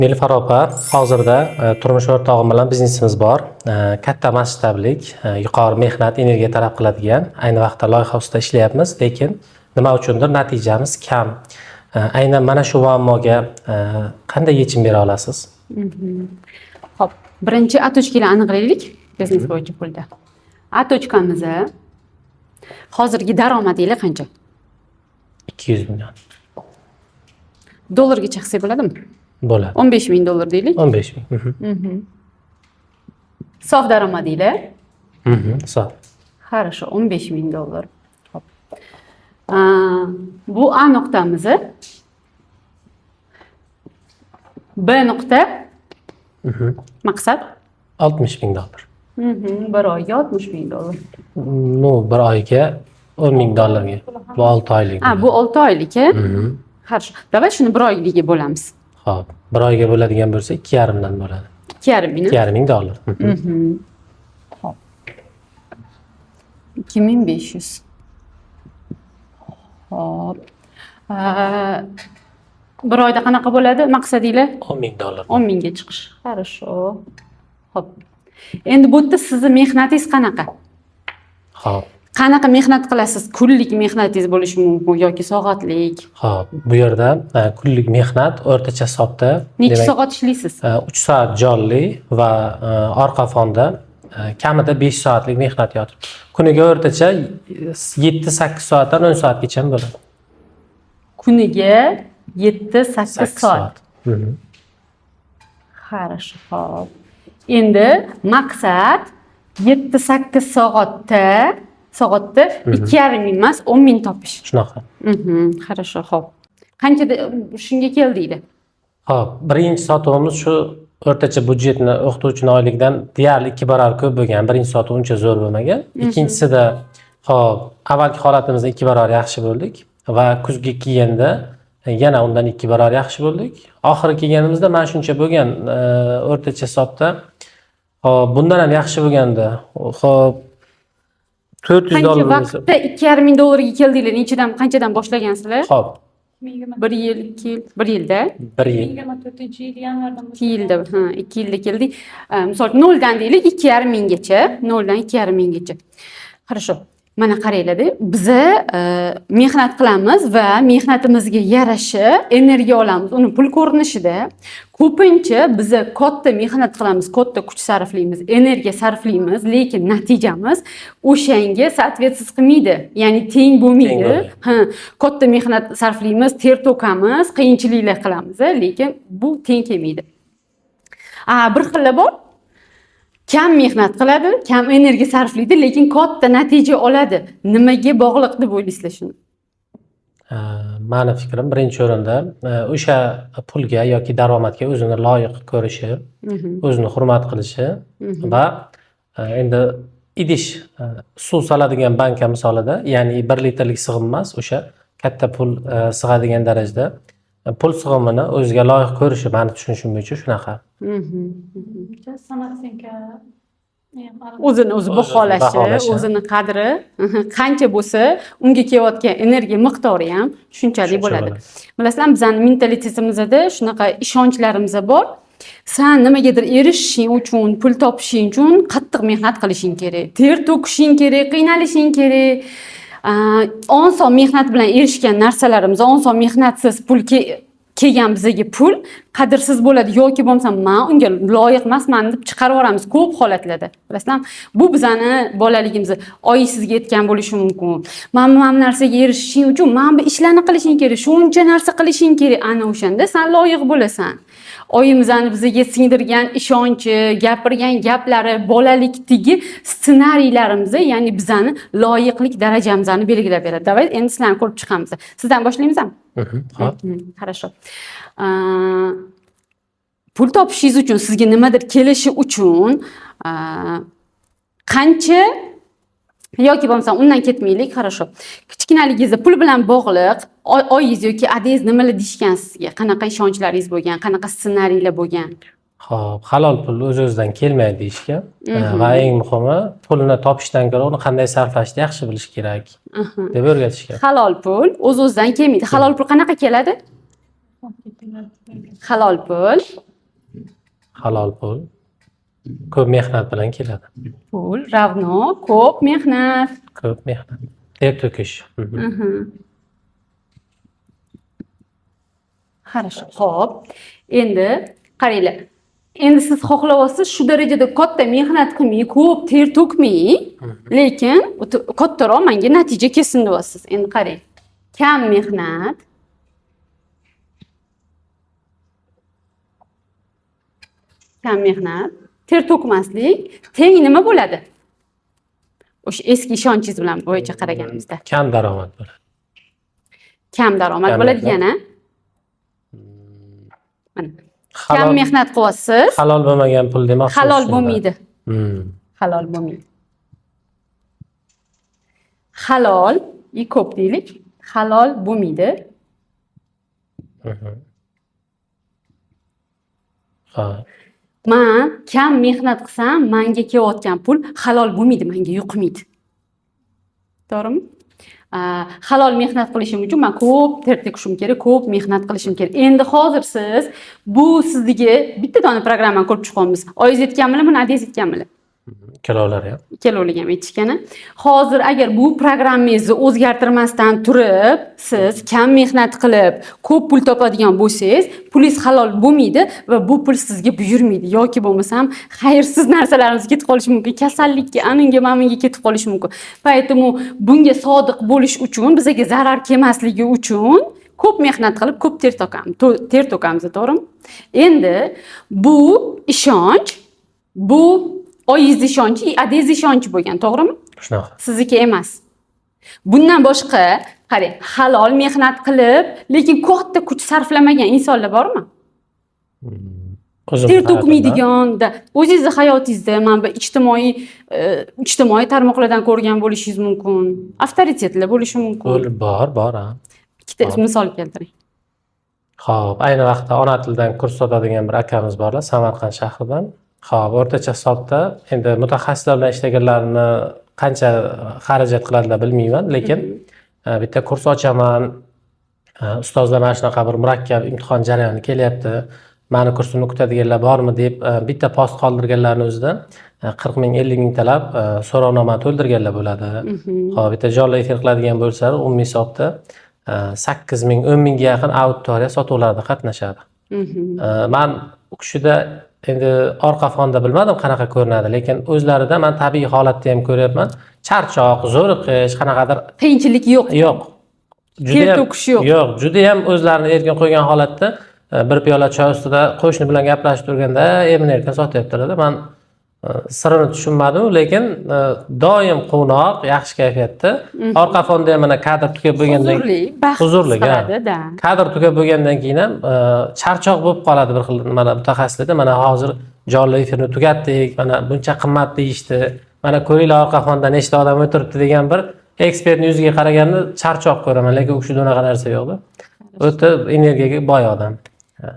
Nilufar opa, hozirda turmush o'rtog'im bilan biznesimiz bor. Katta masshtablik, yuqori mehnat, energiya talab qiladigan. Ayni vaqtda loyiha ustida ishlayapmiz, lekin nima uchundir natijamiz kam. Aynan mana shu muammoga qanday yechim bera olasiz? Xo'p, birinchi A tochkani aniqlaylik biznes bo'yicha pulda. A tochkamiz hozirgi daromadingiz qancha? 200 million. Dollarga chiqsa bo'ladimi? Bo'ladi. 15 ming dollar deylik. 15 ming. Sof daromadingiz? Sof. Хорошо, 15 ming dollar. Hop. Bu A nuqtamiz. B nuqta. Maqsad 60 ming dollar. Bir oyga 60 ming dollar. No, bir oyga 10 ming dollarga. Bu 6 oylik. Bu 6 oylik. Хорошо. Davay shuni bir oyligiga bo'lamiz. Xo'p, bir oyga bo'ladigan bo'lsa 2,5 dan bo'ladi. 2,5 ming. 2,5 ming dollar. Hop. 2500. Hop. Bir oyda qanaqa bo'ladi maqsadinglar? 10 ming dollar. 10 mingga chiqish. Хорошо. Hop. Endi bu yerda sizni mehnatingiz qanaqa? Xo'p. Qanaqa mehnat qilasiz? Kunlik mehnatingiz bo'lishi mumkin yoki soatlik? Xo'p, bu yerda kunlik mehnat o'rtacha hisobda necha soat ishlaysiz? 3 soat jonli va orqa fonda kamida 5 soatlik mehnat yotibdi. Kuniga o'rtacha 7-8 soatdan 10 soatgacha bo'ladi. Kuniga 7-8 soat. Хорошо. Hop. Endi maqsad 7-8 soatda 2,5 ming emas 10 ming topish. Shunaqa. Хорошо, hop. Qanchada shunga keldinglar? Xo'p, birinchi sotuvimiz shu o'rtacha budjetni o'qituvchini oyligidan deyarli 2 barobar ko'p bo'lgan. Birinchi sotuv uncha zo'r bo'lmagan. Ikkinchisida xo'p, avvalgi holatimizdan 2 barobar yaxshi bo'ldik va kuzga kelganda yana undan 2 barobar yaxshi bo'ldik. Oxiri kelganimizda mana shuncha bo'lgan o'rtacha hisobda. Xo'p, bundan ham yaxshi bo'lganda. Xo'p, 400 dollar. Qancha vaqtda 2,5 ming dollarga keldinglar? Qanchadan boshlagansizlar? Xo'p. 1 yil, 2 yil, 1 yilda? 1 yil. 2024 yanvardan 2 yilda, 2 yilda keldik. Misol 0 dan deylik 2,5 minggacha, 0 dan 2,5 minggacha. Хорошо. Mana qaranglar-da, biz mehnat qilamiz va mehnatimizga yarasha energiya olamiz. Uni pul ko'rinishida ko'pincha biz katta mehnat qilamiz, katta kuch sarflaymiz, energiya sarflaymiz, lekin natijamiz o'shanga soatvetsiz qilmaydi. Ya'ni teng bo'lmaydi. Katta mehnat sarflaymiz, ter to'kamiz, qiyinchiliklar qilamiz, lekin bu teng kelmaydi. Bir xilla bor. Kam mehnat qiladi, kam energiya sarflaydi, lekin katta natija oladi. Nimaga bog'liq deb o'ylaysizlar shuni? Meni fikrim birinchi o'rinda o'sha pulga yoki daromadga o'zini loyiq ko'rishi, o'zini hurmat qilishi va endi idish suv soladigan banka misolida, ya'ni 1 litrlik sig'im emas, o'sha katta pul sig'adigan darajada pul sig'imini o'ziga loyiq ko'rishi, meni tushunishim bo'yicha shunaqa. O'zini o'zi baholashi, o'zini qadri qancha bo'lsa, unga kelayotgan energiya miqdori ham shunchalik bo'ladi. Bilasizlar, bizning mentalitetimizda shunaqa ishonchlarimiz bor. Sen nimagadir erishishing uchun, pul topishing uchun qattiq mehnat qilishing kerak, ter to'kishing kerak, qiynalishing kerak. Oson mehnat bilan erishgan narsalarimiz, oson mehnatsiz pul kelgan bizga pul qadrsiz bo'ladi yoki bo'lmasa men unga loyiq emasman deb chiqarib yuboramiz ko'p holatlarda. Bilasizlarmi? Bu bizani bolaligimizda oyi sizga aytgan bo'lishi mumkin. Men bu narsaga erishishing uchun men bu ishlarni qilishing kerak, shuncha narsa qilishing kerak. Ana o'shanda sen loyiq bo'lasan. Oyimizani bizga singdirgan ishonchi, gapirgan gaplari, bolalikdagi ssenariylarimiz, ya'ni bizani loyiqlik darajamizni belgilab beradi. Davay, endi sizlarni ko'rib chiqamiz. Sizdan boshlaymizmi? Xo'p. Хорошо. Pul topishingiz uchun, sizga nimadir kelishi uchun qancha yoki bo'lmasa undan ketmaylik, хорошо. Kichkinaligingizda pul bilan bog'liq oyingiz yoki adangiz nimalar deyishgan sizga? Qanaqa ishonchlaringiz bo'lgan, qanaqa ssenariylar bo'lgan? Xo'p, halol pul o'z-o'zidan kelmaydi deyishgan va eng muhimi pulni topishdan ko'ra uni qanday sarflashni yaxshi bilish kerak deb o'rgatishgan. Halol pul o'z-o'zidan kelmaydi. Halol pul qanaqa keladi? Halol pul halol pul ko'p mehnat bilan keladi. Pul ravno ko'p mehnat. Ko'p mehnat. Ter to'kish. Хорошо. Xo'p. Endi qaranglar. Endi siz xohlayapsiz shu darajada katta mehnat qilmay, ko'p ter to'kmay, lekin kattaroq menga natija kelsin deyapsiz. Endi qarang. Kam mehnat ter to'kmaslik teng nima bo'ladi? O'sha eski ishonchingiz bilan bo'yicha qaraganimizda. Kam daromad bo'ladi. Kam daromad bo'ladi yana. Mana. Kam mehnat qilyapsiz. Halol bo'lmagan pul demoqchisiz. Halol bo'lmaydi. Halol bo'lmaydi. Halol, ko'p deylik. Halol bo'lmaydi. Ha. Men kam mehnat qilsam, menga kelayotgan pul halol bo'lmaydi, menga yoqmaydi. To'g'rimi? Halol mehnat qilishim uchun men ko'p ter to'kishim kerak, ko'p mehnat qilishim kerak. Endi hozir siz bu sizga bitta dona programmani ko'rib chiqamiz. Oyingiz yetganmi, buni adingiz yetganmi? Kilolar ham. Kilolar ham yetishgani. Hozir agar bu programmangizni o'zgartirmasdan turib, siz kam mehnat qilib, ko'p pul topadigan bo'lsangiz, pulingiz halol bo'lmaydi va bu pul sizga buyurmaydi yoki bo'lmasam xayrsiz narsalarimiz ketib qolishi mumkin, kasallikka, aninga, maminga ketib qolishi mumkin. Поэтому bunga sodiq bo'lish uchun, bizga zarar kelmasligi uchun ko'p mehnat qilib, ko'p ter to'kamiz, to'g'rimi? Endi bu ishonch, bu oyingiz ishonchi, adingiz ishonchi bo'lgan, to'g'rimi? Shunaqa. Sizniki emas. Bundan boshqa, qarang, halol mehnat qilib, lekin katta kuch sarflamagan insonlar bormi? Ter to'kmaydigan, o'zingizni hayotingizda mana bu ijtimoiy tarmoqlardan ko'rgan bo'lishingiz mumkin. Avtoritetlar bo'lishi mumkin. Bor, ha. Ikkita misol keltiring. Xo'p, ayni vaqtda ona tilidan kurs sotadigan bir akamiz borlar, Samarqand shahridan. Xo'p, o'rtacha hisobda endi mutaxassislar bilan ishlaganlarni qancha xarajat qiladilar bilmayman, lekin bitta kurs ochaman, ustozlar mana shunaqa bir murakkab imtihon jarayoni kelyapti, mani kursimni kutadiganlar bormi deb bitta post qoldirganlarning o'zida 40 ming, 50 ming talab so'rovnomani to'ldirganlar bo'ladi. Xo'p, bitta jonli efir qiladigan bo'lsalar, umumiy hisobda 8 ming, 10 mingga yaqin auditoriya sotuvlarda qatnashadi. Men u kishida endi orqa fonda bilmadim qanaqa ko'rinadi, lekin o'zlarida men tabiiy holatda ham ko'ryapman. Charchoq, zo'riqish, qanaqadir qiyinchilik yo'q. Yo'q. Ter to'kish yo'q. Yo'q, juda ham o'zlarini erkin qo'ygan holatda bir piyola choy ustida qo'shni bilan gaplashib turganda emin-erkin sotyaptilar. Men sirini tushunmadim, lekin doim quvnoq, yaxshi kayfiyatda. Orqa fonda ham mana kadr tugab bo'lgandan huzurli, kadr tugab bo'lgandan keyin ham charchoq bo'lib qoladi bir xil mana mutaxassislarda. Mana hozir jonli efirni tugatdik, mana buncha qimmat deyishdi. Mana ko'ringlar orqa fonda nechta odam o'tiribdi degan bir ekspertning yuziga qaraganda charchoq ko'raman, lekin u kishida unaqa narsa yo'qdi. O'ta energiyaga boy odam.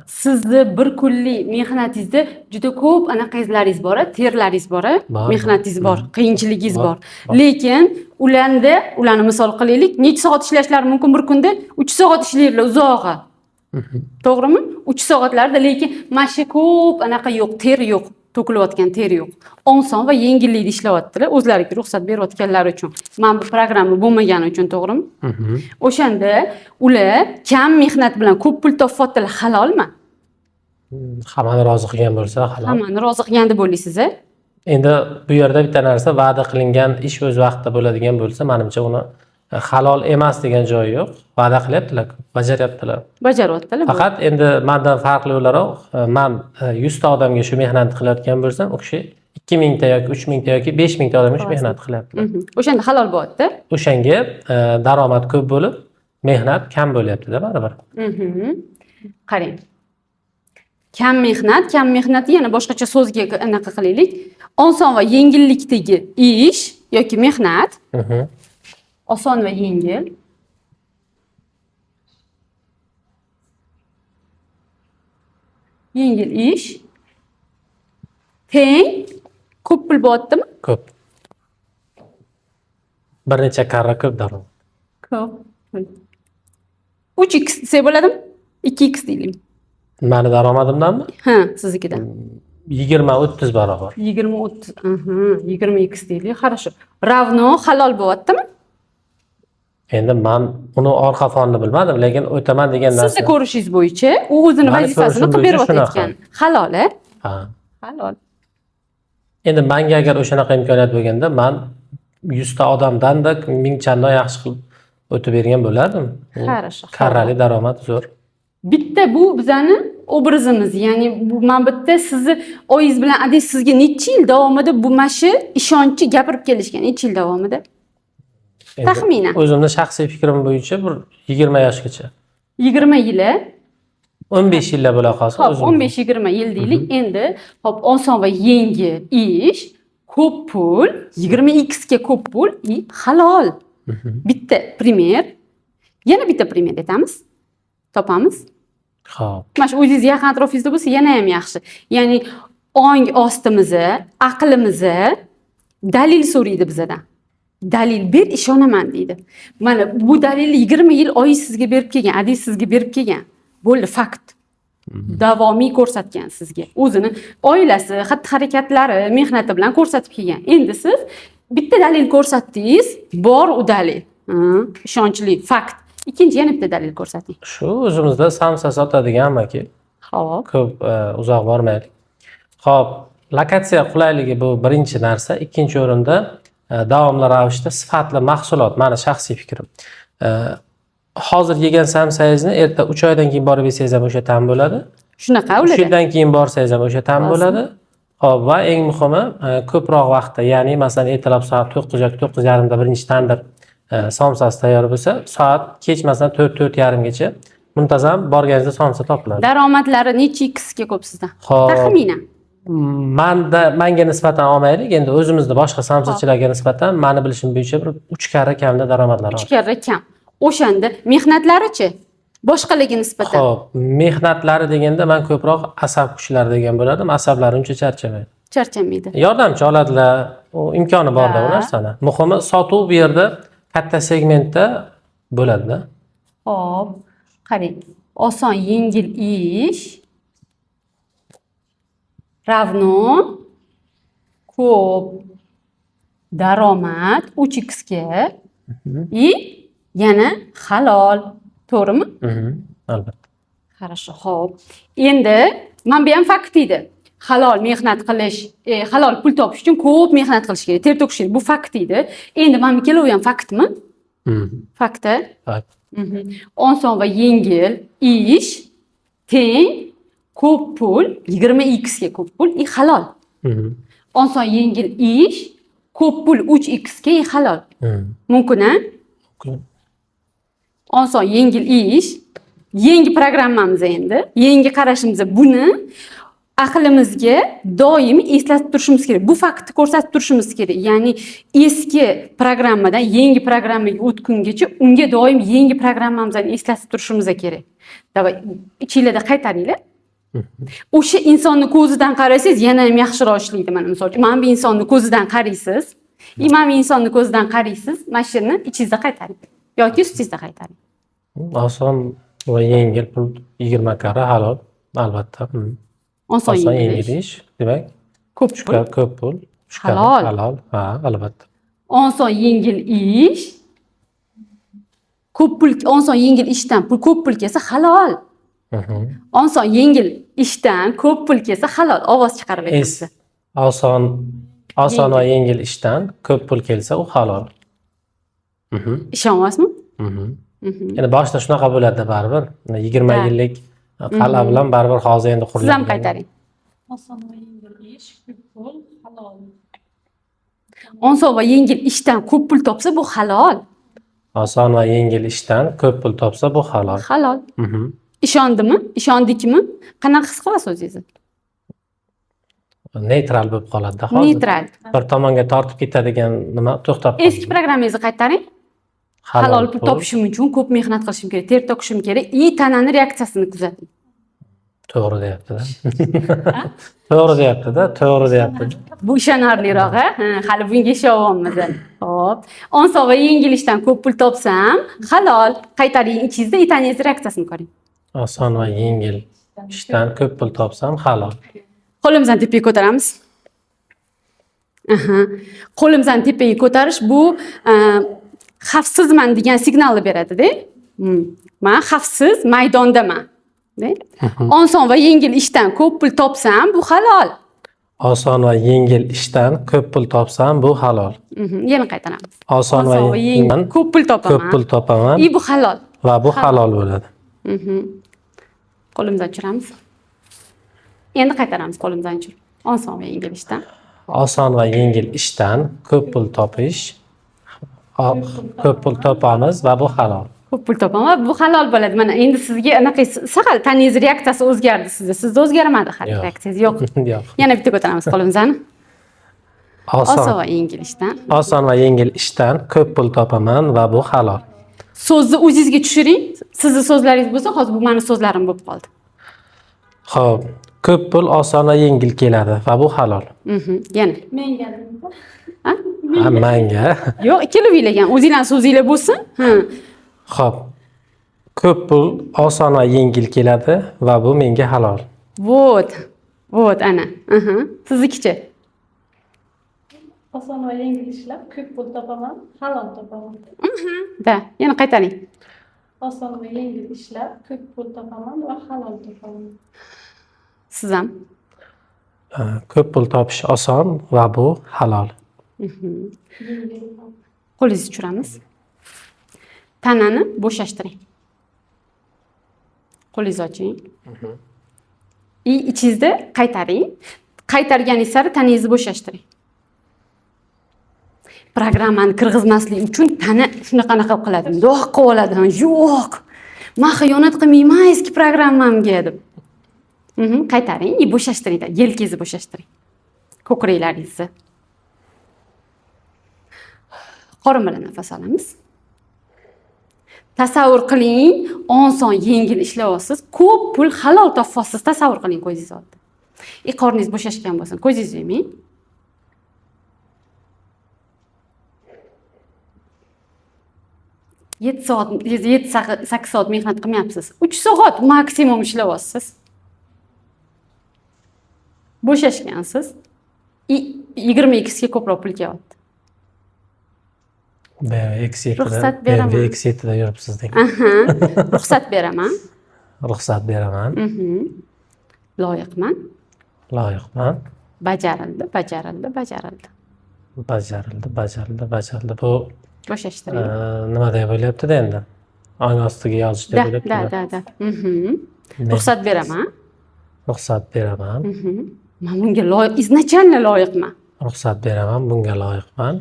Sizni bir kunlik mehnatingizda juda ko'p anaqangizlaringiz bor, terlaringiz bor, mehnatingiz bor, qiyinchiligingiz bor. Lekin ularni misol qilaylik, necha soat ishlashlari mumkin bir kunda? 3 soat ishlaydilar uzog'i. To'g'rimi? 3 soatlarda, lekin mana shu ko'p anaqa yo'q, ter yo'q, to'kilayotgan ter yo'q. Oson va yengillikda ishlayaptilar, o'zlariga ruxsat berayotganlari uchun. Men bu programma bo'lmagani uchun, to'g'rimi? O'shanda ular kam mehnat bilan ko'p pul topyaptilar, halolmi? Hammani rozi qilgan bo'lsa, halol. Hammani rozi qilgan deb o'ylaysiz, a? Endi bu yerda bitta narsa, va'da qilingan ish o'z vaqtida bo'ladigan bo'lsa, menimcha uni halol emas degan joyi yo'q. Va'da qilyaptilar, bajaryaptilar. Bajaryaptilar. Faqat endi mendan farqli o'laroq, men 100 ta odamga shu mehnatni qilayotgan bo'lsam, u kishi 2000 ta yoki 3000 ta yoki 5000 ta odamga shu mehnat qilyaptilar. O'shanda halol bo'lyapti. O'shanga daromad ko'p bo'lib, mehnat kam bo'lyapti-da baribir. Qarang. Kam mehnatni yana boshqacha so'zga anaqa qilaylik. Oson va yengillikdagi ish yoki mehnat. Oson va yengil. Yengil ish. Teng. Ko'p pul bo'lyaptimi? Ko'p. Bir necha karra ko'p daromad. Ko'p. 3x desa bo'ladimi? 2x deylik. Mani daromadimdanmi? Ha, siznikidan. 20-30 barobar. 20-30. 20x deylik. Хорошо. Ravno halol bo'lyaptimi? Endi men uni orqa fonini bilmadim, lekin o'taman degan narsa. Sizni ko'rishingiz bo'yicha u o'zini Mani vazifasini ko'rishim qilib bo'yicha beryotgan. Halol, a? Ha. Halol. Endi menga agar o'shanaqa imkoniyat bo'lganda, men 100 ta odamdan-da 1000 chandon yaxshi qilib o'tib bergan bo'lardim. Хорошо. Karrali daromad zo'r. Bitta bu bizani obrazimiz, ya'ni bu men bitta sizni oyingiz bilan adingiz sizga necha yil davomida bu mashi ishonchi gapirib kelishgan, necha yil davomida? Endi Taxminan. O'zimning shaxsiy fikrim bo'yicha bir 20 yoshgacha. 20 yili. 15 yillar bo'la qolsa Hop, o'zim. 15-20 yil deylik. Endi hop oson va yengil ish, ko'p pul, 20x ga ko'p pul, halol. Bitta primer. Yana bitta primer aytamiz. Topamiz. Xo'p. Mana shu o'zingiz yaqin atrofingizda bo'lsa yana ham yaxshi. Ya'ni ong ostimizni, aqlimizni dalil so'raydi bizdan. Dalil ber, ishonaman deydi. Mana bu dalilni 20 yil oyi sizga berib kelgan, adingiz sizga berib kelgan. Bo'ldi, fakt. Davomiy ko'rsatgan sizga. O'zini oilasi, xatti-harakatlari, mehnati bilan ko'rsatib kelgan. Endi siz bitta dalil ko'rsatdingiz, bor u dalil. Ishonchli, fakt. Ikkinchi yana bitta dalil ko'rsating. Shu o'zimizda samsa sotadigan amaki. Xo'p. Ko'p uzoq bormaylik. Xo'p, lokatsiya qulayligi bu birinchi narsa, ikkinchi o'rinda davomli ravishda sifatli mahsulot, meni shaxsiy fikrim. Hozir yegan samsangizni erta 3 oydan keyin borib yesangiz ham o'sha ta'm bo'ladi. Shunaqa 3 o'ladi. yildan keyin borsangiz ham o'sha ta'm bo'ladi. Xo'p, va eng muhimi ko'proq vaqtda, ya'ni masalan ertalab soat 9 yoki 9:30 da birinchi tandir somsasi tayyor bo'lsa, soat kech masalan 4-4:30 gacha muntazam borganingizda somsa topiladi. Daromadlari necha x ga ko'p sizda? Xo'p. Taxminan. Menga nisbatan olmaylik, endi o'zimizda boshqa samsachilarga nisbatan meni bilishim bo'yicha bir 3 karra kamda daromadlar bor. 3 karra kam. O'shanda mehnatlarichi? Boshqalarga nisbatan. Xo'p, mehnatlari deganda men ko'proq asab kuchlari degan bo'lardim. Asablari uncha charchamaydi. Charchamaydi. Yordamchi oladilar, u imkoni borda u narsani. Muhimi sotuv bu yerda katta segmentda bo'ladi-da. Hop, qarang. Oson, yengil ish. Ravno ko'p daromad 3x ga и yana halol. To'g'rimi? Albatta. Хорошо, xo'p. Endi men bu ham fakt edi. Halol mehnat qilish, halol pul topish uchun ko'p mehnat qilish kerak, ter to'kish kerak. Bu fakt edi. Endi men ikkalovi ham faktmi? Fakti. Fakt. Oson va yengil ish teng ko'p pul, 20x ga ko'p pul, halol. Oson yengil ish ko'p pul 3x ga halol. Mumkin-a? Oson yengil ish, yangi programmamiz endi, yangi qarashimiz buni aqlimizga doim eslatib turishimiz kerak. Bu faktni ko'rsatib turishimiz kerak. Ya'ni eski programmadan yangi programmaga o'tgungacha unga doim yangi programmamizni eslatib turishimiz kerak. Davay, ichingizda qaytaringlar. O'sha insonni ko'zidan qarasangiz yana ham yaxshiroq ishlaydi. Mana misol uchun, mana bu insonni ko'zidan qaraysiz, mana bu insonni ko'zidan qaraysiz, mana shuni ichingizda qaytaring yoki ustingizda qaytaring. Oson va yengil pul 20 karra halol, albatta. Oson yengil ish, demak, ko'p pul, ko'p pul, halol. Halol, ha, albatta. Oson yengil ish, ko'p pul, oson yengil ishdan ko'p pul kelsa halol. Oson yengil ishdan ko'p pul kelsa halol. Ovoz chiqarib aytasiz. Oson va yengil ishdan ko'p pul kelsa u halol. Ishonyapsizmi? Endi boshida shunaqa bo'ladi baribir. 20 yillik qal'a bilan baribir hozir endi quriladi. Siz ham qaytaring. Oson va yengil ish, ko'p pul, halol. Oson va yengil ishdan ko'p pul topsa bu halol. Oson va yengil ishdan ko'p pul topsa bu halol. Halol. Ishondimi? Ishondikmi? Qanaqa his qilasiz o'zingizni? Neytral bo'lib qoladi-da hozir. Neytral. Bir tomonga tortib ketadigan nima to'xtab qoladi. Eski programmangizni qaytaring. Halol pul topishim uchun ko'p mehnat qilishim kerak, ter to'kishim kerak, tanani reaksiyasini kuzating. To'g'ri deyapti-da. To'g'ri deyapti-da, to'g'ri deyapti. Bu ishonarliroq, hali bunga ishovyapmiz. Xo'p. Oson va yengil ishdan ko'p pul topsam, halol. Qaytaring ichingizda taningiz reaksiyasini ko'ring. Oson va yengil ishdan ko'p pul topsam halol. Qo'limizni tepaga ko'taramiz. Aha. Qo'limizni tepaga ko'tarish bu xavfsizman degan signalni beradi-da. Men xavfsiz maydondaman. Oson va yengil ishdan ko'p pul topsam, bu halol. Oson va yengil ishdan ko'p pul topsam, bu halol. Yana qaytaramiz. Oson va yengil ko'p pul topaman. ko'p pul topaman Bu halol. va bu halol bo'ladi. Qo'limizni tushiramiz. Endi qaytaramiz qo'limizdan tushirib. Oson va yengil ishdan. Oson va yengil ishdan ko'p pul topish, ko'p pul topamiz va bu halol. Ko'p pul topaman, bu halol bo'ladi. Mana endi sizga anaqa saqal taningiz reaksiyasi o'zgardi sizda. Sizda o'zgarmadi hali reaksiyangiz yo'q. Yo'q. Yana bitta ko'taramiz qo'limizni. Oson Oson va yengil ishdan. Oson va yengil ishdan ko'p pul topaman va bu halol. So'zni o'zingizga tushiring. Sizning so'zlaringiz bo'lsa, hozir bu meni so'zlarim bo'lib qoldi. Xo'p, ko'p pul oson va yengil keladi va bu halol. Yana. Menga Ha? Menga. Yo'q, ikkalavinglarga o'zingizlar so'zinglar bo'lsin. Xo'p. Ko'p pul oson va yengil keladi va bu menga halol. Vot, ana. Siznikichi? oson va yengil ishlab ko'p pul topaman, halol topaman. Da, yana qaytaring. Oson va yengil ishlab ko'p pul topaman va halol topaman. Siz ham. Ko'p pul topish oson va bu halol. Qo'lingizni tushiramiz. Tanani bo'shashtiring. Qo'lingizni oching. Ichingizda qaytaring. Qaytarganingiz sari taningizni bo'shashtiring. Programmani kirgizmaslik uchun tana shunaqa qiladi. Do'q qilib oladi. Yo'q. Men xiyonat qilmayman eski programmamga deb. Qaytaring, bo'shashtiring, yelkangizni bo'shashtiring. Ko'kraklaringizni. Qorin bilan nafas olamiz. Tasavvur qiling, oson, yengil ishlayapsiz, ko'p pul halol topasiz. Tasavvur qiling ko'zingiz oldida. Qorningiz bo'shashgan bo'lsin. Ko'zingizni yuming. 7 soat, 7-8 soat mehnat qilmayapsiz. 3 soat maksimum ishlayapsiz. Bo'shashgansiz. 22 ga ko'proq pul kelyapti. Ruxsat beraman. X7 da yuribsiz deng. Ruxsat beraman. Ruxsat beraman. Loyiqman. Loyiqman. Bajarildi. Bajarildi. Bu Bo'shashtiring. nima deb bo'lyapti-da endi? Ong ostiga yozish deb bo'lyapti. Da. Ruxsat beraman. Ruxsat beraman. Men bunga loyiq, izначально loyiqman. Ruxsat beraman, bunga loyiqman.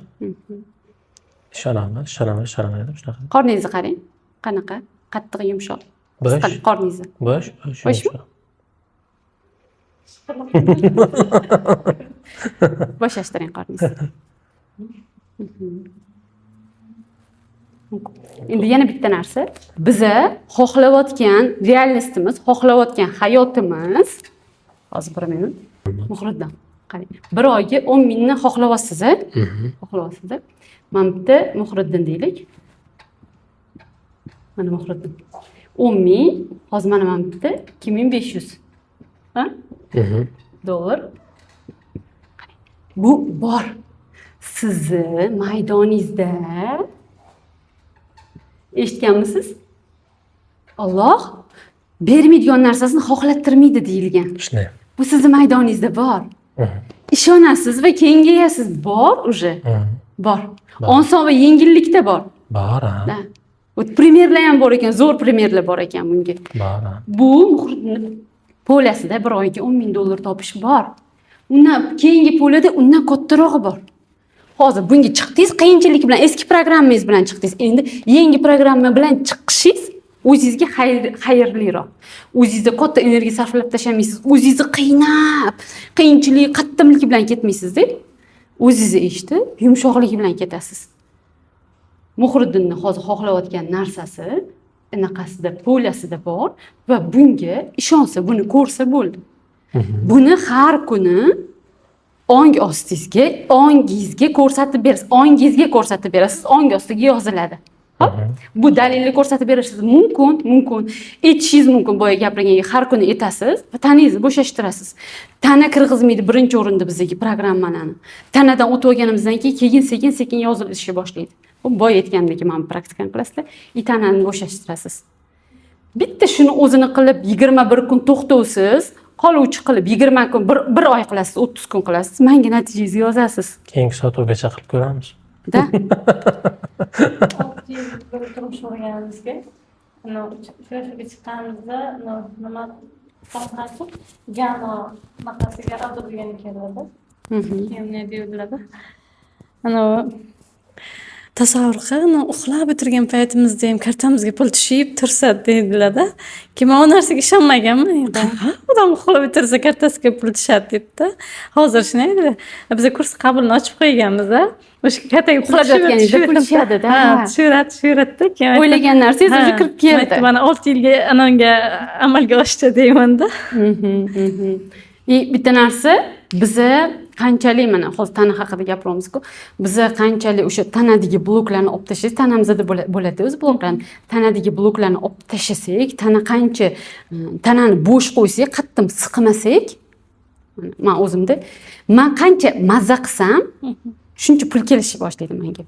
Ishonaman deb shunaqa. Qorningizni qarang. Qanaqa? Qattiq yumshoq. Bo'sh. Qorningizni. Bo'sh. Bo'shashtiring qorningizni. Endi yana bitta narsa. Biza xohlayotgan realistimiz, xohlayotgan hayotimiz. Hozir 1 minut. Muhriddin, qarang. 1 oyga 10 mingni xohlayapsiz, xohlayapsiz. Mana bitta Muhriddin deylik. Mana Muhriddin. 10 ming, hozir mana bitta 2500. Ha? Dollar. Bu bor. Sizni maydoningizda eshitganmisiz? Alloh bermaydigan narsasini xohlattirmaydi deyilgan. Shunday. Bu sizni maydoningizda bor. Ishonasiz va kengayasiz. Bor uje. Bor. Oson va yengillikda bor. Bor, ha. Da. Bu primerlar ham bor ekan, zo'r primerlar bor ekan bunga. Bor. Bu polisida 1 oyga 10 ming dollar topish bor. Undan keyingi polida undan kattarog'i bor. Hozir bunga chiqdingiz, qiyinchilik bilan eski programmangiz bilan chiqdingiz. Endi yangi programma bilan chiqishingiz o'zingizga xayrliroq. O'zingizda katta energiya sarflab tashamaysiz. O'zingizni qiynab, qiyinchilik, qattimlik bilan ketmaysiz-da. O'zingizni eshitib, yumshoqlik bilan ketasiz. Muhriddinning hozir xohlayotgan narsasi anaqasida, polisida bor va bunga ishonsa, buni ko'rsa bo'ldi. Buni har kuni ongingizga ko'rsatib berasiz. Ong ostiga yoziladi. Hop, bu dalilni ko'rsatib berishingiz mumkin. Aytishingiz mumkin, boya gapirganga har kuni aytasiz va taningizni bo'shashtirasiz. Tana kirgizmaydi birinchi o'rinda bizdagi programmalarni. Tanadan o'tib olganimizdan keyin sekin yozilishga boshlaydi. Bu boya aytgandek, mana praktikani qilasizlar, tanani bo'shashtirasiz. Bitta shuni o'zini qilib 21 kun to'xtovsiz, qoluvchi qilib 20 kun, bir oy qilasiz, 30 kun qilasiz, menga natijangizni yozasiz. Keyingi sotuvgacha qilib ko'ramiz. Da. 6 yil bir turmush qurganimizga uchrashuvga chiqqanimizda nima qilib gano maqasiga oldirgani keladi. Keyin ne deyiladi? Tasavvur qil, uxlab o'tirgan paytimizda ham kartamizga pul tushib tursa deydilar-da. Keyin men u narsaga ishonmaganman. Odam uxlab o'tirsa kartasiga pul tushadi debdi. Hozir shunday deydi. Biz kurs qabulini ochib qo'yganmiz-a. O'sha kartaga pul Uxlayotganingizda pul tushadi-da. Tushiradi-da. Keyin O'ylagan narsangiz o'sha kirib keldi. Mana 6 yilga anonga amalga oshdi deyman-da. Bitta narsa, biza qanchalik mana hozir tana haqida gapiryapmiz-ku, biza qanchalik o'sha tanadagi bloklarni olib tashlasak, tanamizda bo'ladi o'z bloklarni. Tanadagi bloklarni olib tashlasak, tana qancha tanani bo'sh qo'ysak, qattiq siqmasak, men o'zimda men qancha mazza qilsam, shuncha pul kelishni boshlaydi menga.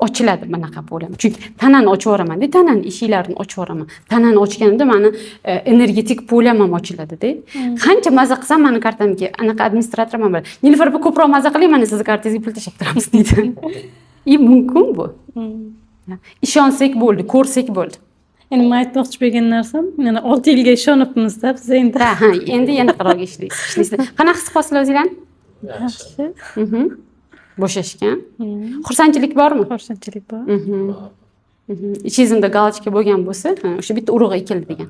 Ochiladi bunaqa bo'lam. Chunki tanani ochib yuboraman-da, tanani eshiklarini ochib yuboraman. Tanani ochganimda meni energetik polam ham ochiladi-da. Qancha mazza qilsam, meni kartamga anaqa administratorman bor. Nilufar, bu ko'proq mazza qiling, mana sizni kartangizga pul tashlab turamiz deydi. Mumkin bu. Ishonsak bo'ldi, ko'rsak bo'ldi. Endi men aytmoqchi bo'lgan narsam, mana 6 yilga ishonibmiz-da biz endi. Endi yanaqaroq ishlaysiz. Qanaqa his qilasizlar o'zinglarni? Yaxshi. Bo'shashgan. Xursandchilik bormi? Xursandchilik bor. Ichingizda galochka bo'lgan bo'lsa, o'sha bitta urug'i ekildi degan.